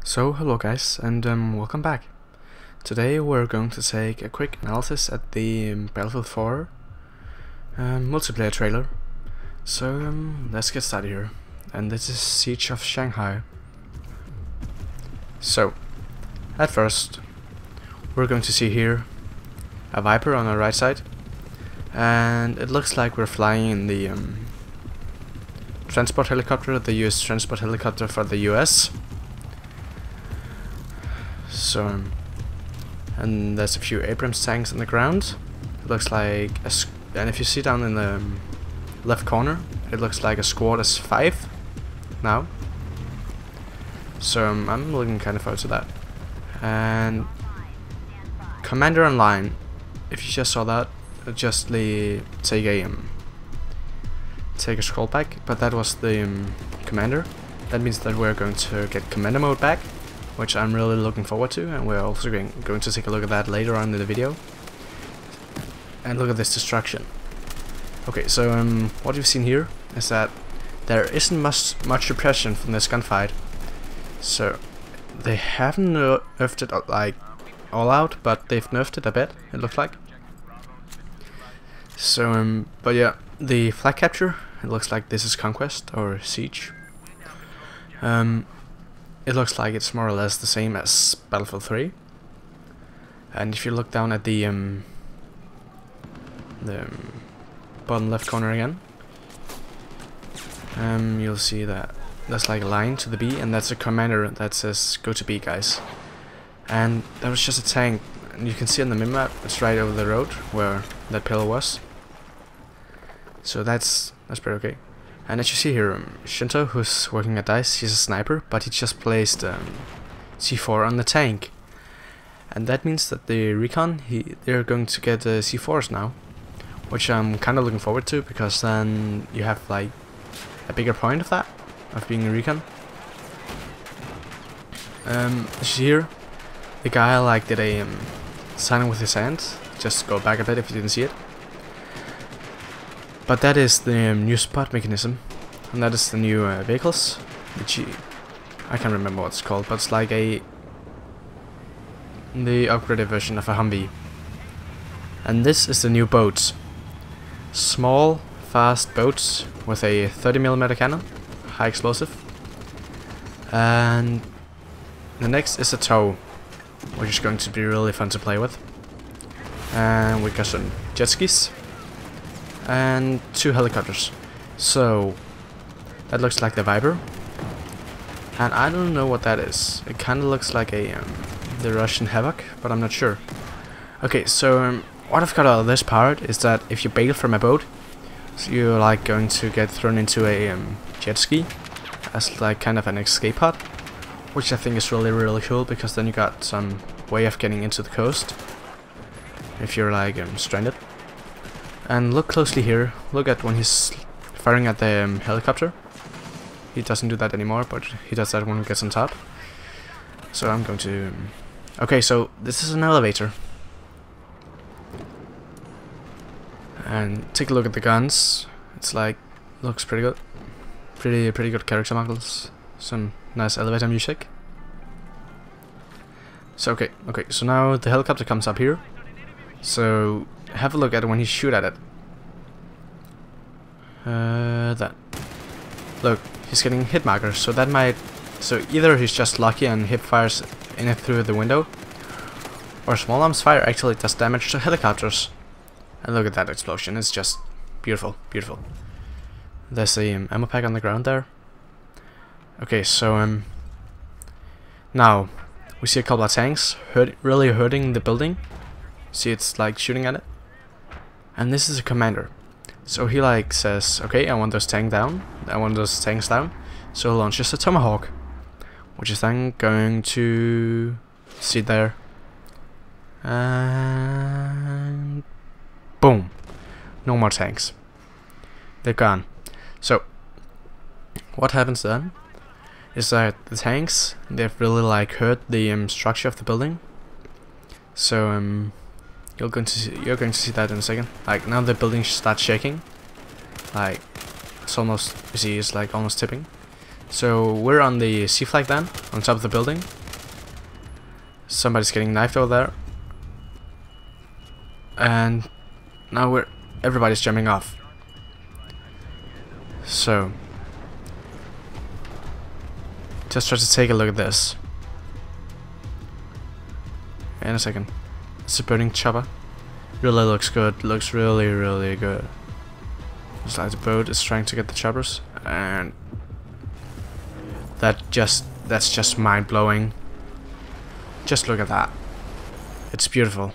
So hello guys, and welcome back. Today we're going to take a quick analysis at the Battlefield 4 multiplayer trailer. So let's get started here. And this is Siege of Shanghai. So, at first, we're going to see here a Viper on our right side. And it looks like we're flying in the transport helicopter, the US transport helicopter for the US. So, and there's a few Abrams tanks on the ground. It looks like and if you see down in the left corner, it looks like a squad is 5 now. So I'm looking kind of forward to that. And Commander Online, if you just saw that, just take a scroll back. But that was the commander. That means that we're going to get commander mode back, which I'm really looking forward to, and we're also going to take a look at that later on in the video. And look at this destruction. Okay, so what you've seen here is that there isn't much repression from this gunfight. So they haven't nerfed it like all out, but they've nerfed it a bit, it looks like. So but yeah, the flag capture, it looks like this is Conquest or Siege. It looks like it's more or less the same as Battlefield 3. And if you look down at the bottom left corner again, you'll see that there's like a line to the B, and that's a commander that says "Go to B, guys." And that was just a tank, and you can see on the minimap it's right over the road where that pillar was. So that's pretty okay. And as you see here, Shinto, who's working at DICE, he's a sniper, but he just placed C4 on the tank. And that means that the recon, they're going to get C4s now, which I'm kind of looking forward to, because then you have like a bigger point of that, of being a recon. As you see here, the guy like did a sign with his hand. Just go back a bit if you didn't see it. But that is the new spot mechanism, and that is the new vehicles. I can't remember what it's called, but it's like the upgraded version of a Humvee. And this is the new boats. Small, fast boats with a 30mm cannon, high explosive. And the next is a tow, which is going to be really fun to play with. And we got some jet skis. And 2 helicopters. So that looks like the Viper, and I don't know what that is. It kind of looks like the Russian Havoc, but I'm not sure. Okay, so what I've got out of this part is that if you bail from a boat, so you're like going to get thrown into a jet ski as like kind of an escape pod, which I think is really cool, because then you got some way of getting into the coast if you're like stranded. And look closely here, look at when he's firing at the helicopter. He doesn't do that anymore, but he does that when he gets on top. So I'm going to... Okay, so this is an elevator. And take a look at the guns. It's like, looks pretty good. Pretty good character models. Some nice elevator music. So okay, so now the helicopter comes up here. So have a look at it when he shoot at it. That. Look, he's getting hit markers, so that might... So either he's just lucky and hip fires in it through the window, or small arms fire actually does damage to helicopters. And look at that explosion, it's just beautiful. There's a ammo pack on the ground there. Okay, so now we see a couple of tanks really hurting the building. See, it's like shooting at it. And this is a commander. So he like says, okay, I want those tanks down. So he launches a Tomahawk, which is then going to sit there. And boom. No more tanks. They're gone. So what happens then is that the tanks, they've really like hurt the structure of the building. So you're going to see that in a second. Like now the building starts shaking. Like it's almost, you see, it's like almost tipping. So we're on the sea flag then, on top of the building. Somebody's getting knifed over there. And now everybody's jumping off. So just try to take a look at this. In a second. It's a burning chopper. Really looks good. Looks really, really good. It's like the boat is trying to get the choppers, and that's just mind blowing. Just look at that. It's beautiful.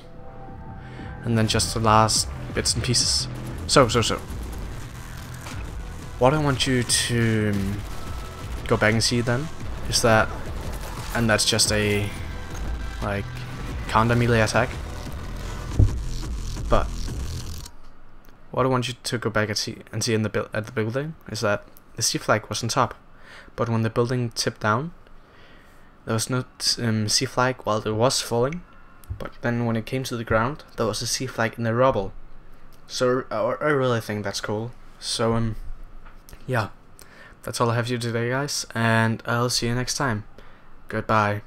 And then just the last bits and pieces. So. What I want you to go back and see then is that, and that's just a like counter melee attack. But what I want you to go back and see in the at the building is that the sea flag was on top, but when the building tipped down, there was no sea flag while it was falling. But then when it came to the ground, there was a sea flag in the rubble. So I really think that's cool. So yeah, that's all I have for you today, guys, and I'll see you next time. Goodbye.